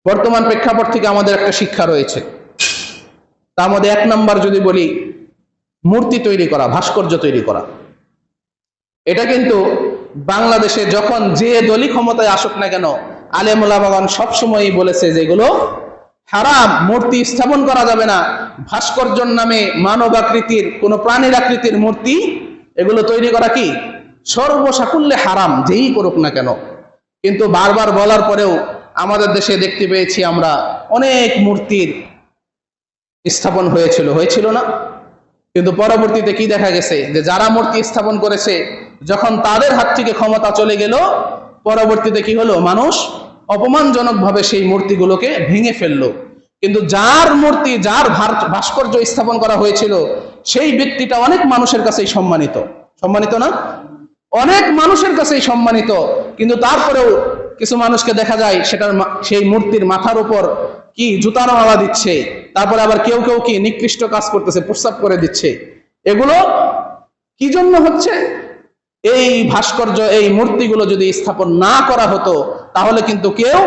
বর্তমান প্রেক্ষাপট থেকে আমাদের একটা শিক্ষা রয়েছে। তার মধ্যে এক নাম্বার যদি বলি, মূর্তি তৈরি করা, ভাস্কর্য তৈরি করা। এটা কিন্তু বাংলাদেশে যখন যে দলই ক্ষমতায় আসুক না কেন, আলেম ওলামাগণ সবসময়ই বলেছে যে এগুলো হারাম, মূর্তি স্থাপন করা যাবে না। ভাস্কর্যের নামে মানব আকৃতির, কোন প্রাণীর আকৃতির মূর্তি এগুলো তৈরি করা কি সর্বসাকুল্যে হারাম, যেই করুক না কেন। কিন্তু বারবার বলার পরেও আমাদের দেশে দেখতে পেয়েছি আমরা অনেক মূর্তির স্থাপন হয়েছিল না? কিন্তু পরবর্তীতে কি দেখা গেছে, যে যারা মূর্তি স্থাপন করেছে, যখন তাদের হাত থেকে ক্ষমতা চলে গেল, পরবর্তীতে কি হলো, মানুষ অপমানজনকভাবে সেই মূর্তিগুলোকে ভেঙে ফেললো। কিন্তু যার মূর্তি, যার ভাস্কর্য স্থাপন করা হয়েছিল, সেই ব্যক্তিটা অনেক মানুষের কাছেই সম্মানিত না? অনেক মানুষের কাছেই সম্মানিত। কিন্তু তারপরেও কিছু মানুষকে দেখা যায় সেই মূর্তির মাথার উপর কি জুতার মালা দিচ্ছে, তারপরে আবার কেউ কেউ কি নিকৃষ্ট কাজ করতেছে, প্রস্রাব করে দিচ্ছে। এগুলো কি জন্য হচ্ছে? এই ভাস্কর্য, এই মূর্তিগুলো যদি স্থাপন না করা হতো, তাহলে কিন্তু কেউ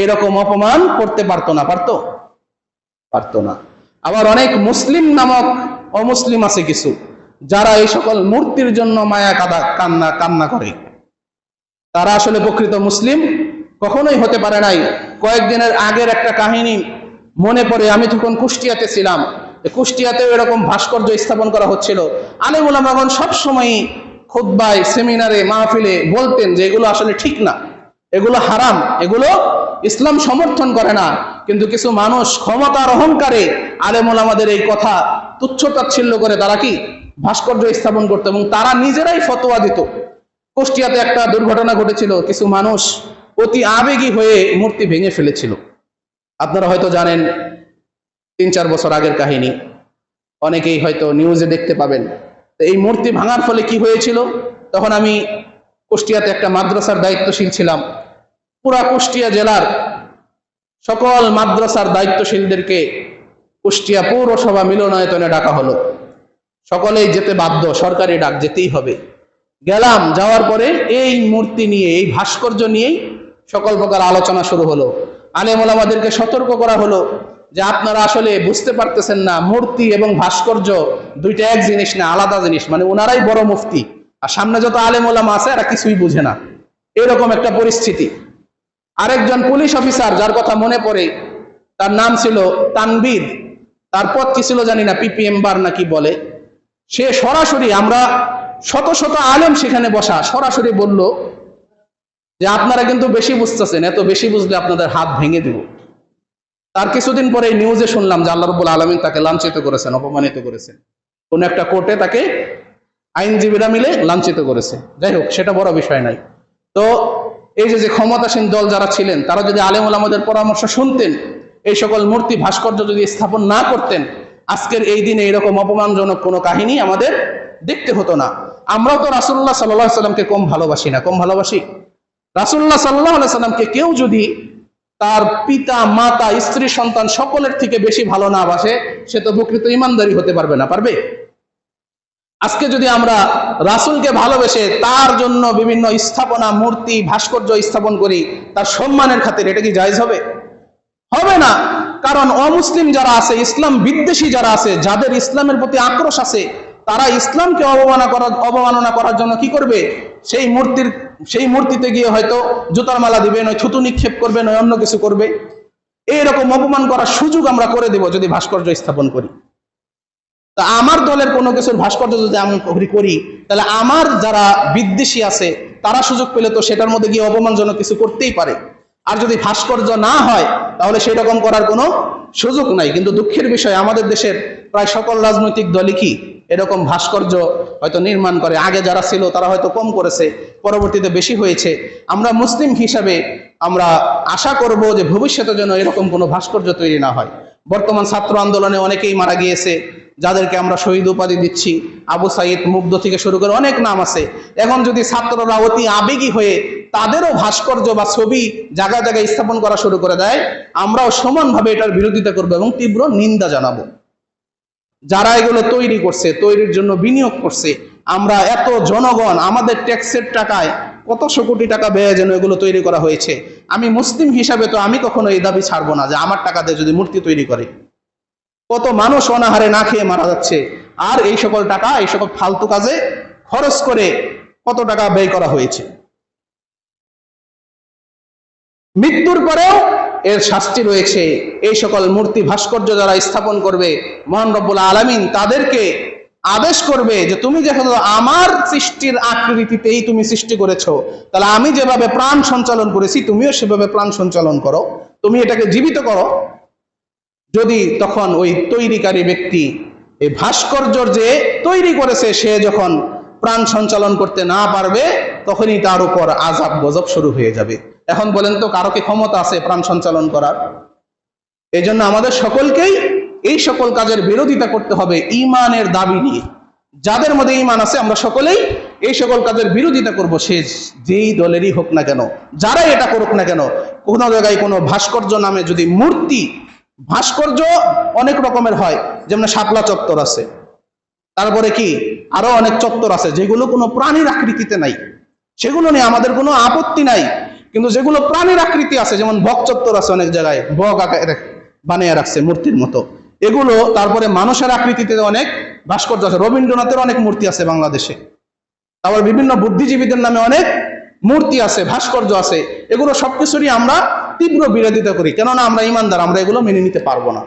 এইরকম অপমান করতে পারতো না। আবার অনেক মুসলিম নামক অমুসলিম আছে কিছু, যারা এই সকল মূর্তির জন্য মায়া কান্না করে। তারা আসলে প্রকৃত মুসলিম কখনোই হতে পারে নাই। কয়েকদিনের আগের একটা কাহিনী মনে পড়ে, আমি তখন কুষ্টিয়াতে ছিলাম। কুষ্টিয়াতেও এরকম ভাস্কর্য স্থাপন করা হচ্ছিল। আলেম ওলামাগণ সবসময় খুতবায়, সেমিনারে, মাহফিলে বলতেন যে এগুলো আসলে ঠিক না, এগুলো হারাম, এগুলো ইসলাম সমর্থন করে না। কিন্তু কিছু মানুষ ক্ষমতার অহংকারে আলেম ওলামাদের এই কথা তুচ্ছ-তাচ্ছিল্য করে তারা কি ভাস্কর্য স্থাপন করত, এবং তারা নিজেরাই ফতোয়া দিত। কুষ্টিয়াতে একটা দুর্ঘটনা ঘটেছিল, কিছু মানুষ অতি আবেগী হয়ে মূর্তি ভেঙে ফেলেছিল। আপনারা হয়তো জানেন, 3-4 বছর আগের কাহিনী, অনেকেই হয়তো নিউজে দেখতে পাবেন। এই মূর্তি ভাঙার ফলে কি হয়েছিল, তখন আমি কুষ্টিয়াতে একটা মাদ্রাসার দায়িত্বশীল ছিলাম। পুরা কুষ্টিয়া জেলার সকল মাদ্রাসার দায়িত্বশীলদেরকে কুষ্টিয়া পৌরসভা মিলনায়তনে ডাকা হলো। সকলেই যেতে বাধ্য, সরকারি ডাক, যেতেই হবে। গেলাম, যাওয়ার পরে এই মূর্তি নিয়ে, এই ভাস্কর্য নিয়েই সকল প্রকার আলোচনা শুরু হলো। আলেম ওলামাদেরকে সতর্ক করা হলো যে আপনারা আসলে বুঝতে পারতেছেন না, মূর্তি এবং ভাস্কর্য দুইটা এক জিনিস না, আলাদা জিনিস। মানে ওনারাই বড় মুফতি, আর সামনে যত আলেম ওলামা আছে এরা কিছুই বুঝে না, এরকম একটা পরিস্থিতি। আরেকজন পুলিশ অফিসার, যার কথা মনে পড়ে, তার নাম ছিল তানবীর, তার পদ কি ছিল জানি না, পিপিএম বার নাকি বলে, সে সরাসরি, আমরা শত শত আলেম সেখানে বসা, সরাসরি বলল যে আপনারা কিন্তু বেশি বুঝতেছেন, এত বেশি বুঝলে আপনাদের হাত ভেঙে দিব। তার কিছুদিন পরে নিউজে শুনলাম যে আল্লাহ রাব্বুল আলামিন তাকে লাঞ্ছিত করেছেন, অপমানিত করেছেন। কোন একটা কোর্টে তাকে আইনজীবীরা মিলে লাঞ্ছিত করেছে। যাই হোক, সেটা বড় বিষয় নাই। তো এই যে ক্ষমতাসীন দল যারা ছিলেন, তারা যদি আলেম ওলামাদের পরামর্শ শুনতেন, এই সকল মূর্তি ভাস্কর্য যদি স্থাপন না করতেন, আজকের এই দিনে এরকম অপমানজনক কোনো কাহিনী আমাদের দেখতে হতো না। আমরাও তো রাসূলুল্লাহ সাল্লাল্লাহু আলাইহি সাল্লামকে কম ভালোবাসি না? কম ভালোবাসি। রাসূলুল্লাহ সাল্লাল্লাহু আলাইহি সাল্লামকে কেউ যদি তার পিতা, মাতা, স্ত্রী, সন্তান সকলের থেকে বেশি ভালো না বাসে, সে তো প্রকৃত ইমানদারি হতে পারবে না? পারবে? আজকে যদি আমরা রাসূলকে ভালোবেসে তার জন্য বিভিন্ন স্থাপনা, মূর্তি, ভাস্কর্য স্থাপন করি তার সম্মানের খাতির, এটা কি জায়েজ হবে? হবে না। কারণ অমুসলিম যারা আছে, ইসলাম বিদ্বেষী যারা আছে, যাদের ইসলামের প্রতি আক্রোশ আছে, তারা ইসলামকে অবমাননা করার জন্য কি করবে, সেই মূর্তিতে গিয়ে হয়তো জুতার মালা দিবে, নয় থুতু নিক্ষেপ করবে, নয় অন্য কিছু করবে। এইরকম অপমান করার সুযোগ আমরা করে দেব যদি ভাস্কর্য স্থাপন করি। তা আমার দলের কোনো কিছুর ভাস্কর্য যদি আমি করি, তাহলে আমার যারা বিদ্বেষী আছে তারা সুযোগ পেলে তো সেটার মধ্যে গিয়ে অপমানজনক কিছু করতেই পারে। আর যদি ভাস্কর্য না হয়, তাহলে সেরকম করার কোনো সুযোগ নাই। কিন্তু দুঃখের বিষয়, আমাদের দেশের প্রায় সকল রাজনৈতিক দলই কি এরকম ভাস্কর্য হয়তো নির্মাণ করে। আগে যারা ছিল তারা হয়তো কম করেছে, পরবর্তীতে বেশি হয়েছে। আমরা মুসলিম হিসাবে আমরা আশা করব যে ভবিষ্যতে যেন এরকম কোনো ভাস্কর্য তৈরি না হয়। বর্তমান ছাত্র আন্দোলনে অনেকেই মারা গিয়েছে, যাদেরকে আমরা শহীদ উপাধি দিচ্ছি। আবু সাইদ, মুগ্ধ থেকে শুরু করে অনেক নাম আছে। এখন যদি ছাত্ররা অতি আবেগী হয়ে তাদেরও ভাস্কর্য বা ছবি জায়গায় জায়গায় স্থাপন করা শুরু করে দেয়, আমরাও সমানভাবে এটার বিরোধিতা করবো এবং তীব্র নিন্দা জানাবো। যারা এগুলো তৈরি করছে, তৈরির জন্য বিনিয়োগ করছে, আমরা এত জনগণ আমাদের ট্যাক্সের টাকায় কতশো কোটি টাকা ব্যয় যেন এগুলো তৈরি করা হয়েছে। আমি মুসলিম হিসাবে তো আমি কখনো এই দাবি ছাড়বো না যে আমার টাকা দিয়ে যদি মূর্তি তৈরি করে। কত মানুষ অনাহারে না খেয়ে মারা যাচ্ছে, আর এই সকল টাকা এই সকল ফালতু কাজে খরচ করে কত টাকা ব্যয় করা হয়েছে। মৃত্যুর পরেও এর শাস্তি রয়েছে। এই সকল মূর্তি ভাস্কর্য যারা স্থাপন করবে, মহান রব্বুল আলামিন তাদেরকে আদেশ করবে যে তুমি যেহেতু আমার সৃষ্টির আকৃতিতেই তুমি সৃষ্টি করেছো, তাহলে আমি যেভাবে প্রাণ সঞ্চালন করেছি তুমিও সেভাবে প্রাণ সঞ্চালন করো, তুমি এটাকে জীবিত করো। যদি তখন ওই তৈরিকারী ব্যক্তি, এই ভাস্কর্য যে তৈরি করেছে, সে যখন প্রাণ সঞ্চালন করতে না পারবে, তখনই তার উপর আযাব গজব শুরু হয়ে যাবে। এখন বলেন তো, কারো কি ক্ষমতা আছে প্রাণ সঞ্চালন করার? এই জন্য আমাদের সকলকেই এই সকল কাজের বিরোধিতা করতে হবে ঈমানের দাবি নিয়ে। যাদের মধ্যে ঈমান আছে আমরা সকলেই এই সকল কাজের বিরোধিতা করব, সে যেই দলেরই হোক না কেন, যারাই এটা করুক না কেন। কোনো জায়গায় কোনো ভাস্কর্য নামে যদি মূর্তি, ভাস্কর্য অনেক রকমের হয়, যেমন শাপলা চত্বর আছে, তারপরে কি আরো অনেক চত্বর আছে যেগুলো কোনো প্রাণীর আকৃতিতে নাই, সেগুলো নিয়ে আমাদের কোনো আপত্তি নাই। কিন্তু যেগুলো প্রাণীর আকৃতি আছে, যেমন বক চত্বর আছে, অনেক জায়গায় বক আকারে বানিয়ে রাখছে মূর্তির মতো, এগুলো, তারপরে মানুষের আকৃতিতে অনেক ভাস্কর্য আছে। রবীন্দ্রনাথের অনেক মূর্তি আছে বাংলাদেশে, তারপর বিভিন্ন বুদ্ধিজীবীদের নামে অনেক মূর্তি আছে, ভাস্কর্য আছে। এগুলো সবকিছুরই আমরা তীব্র বিরোধিতা করি, কেননা আমরা ইমানদার, আমরা এগুলো মেনে নিতে পারবো না।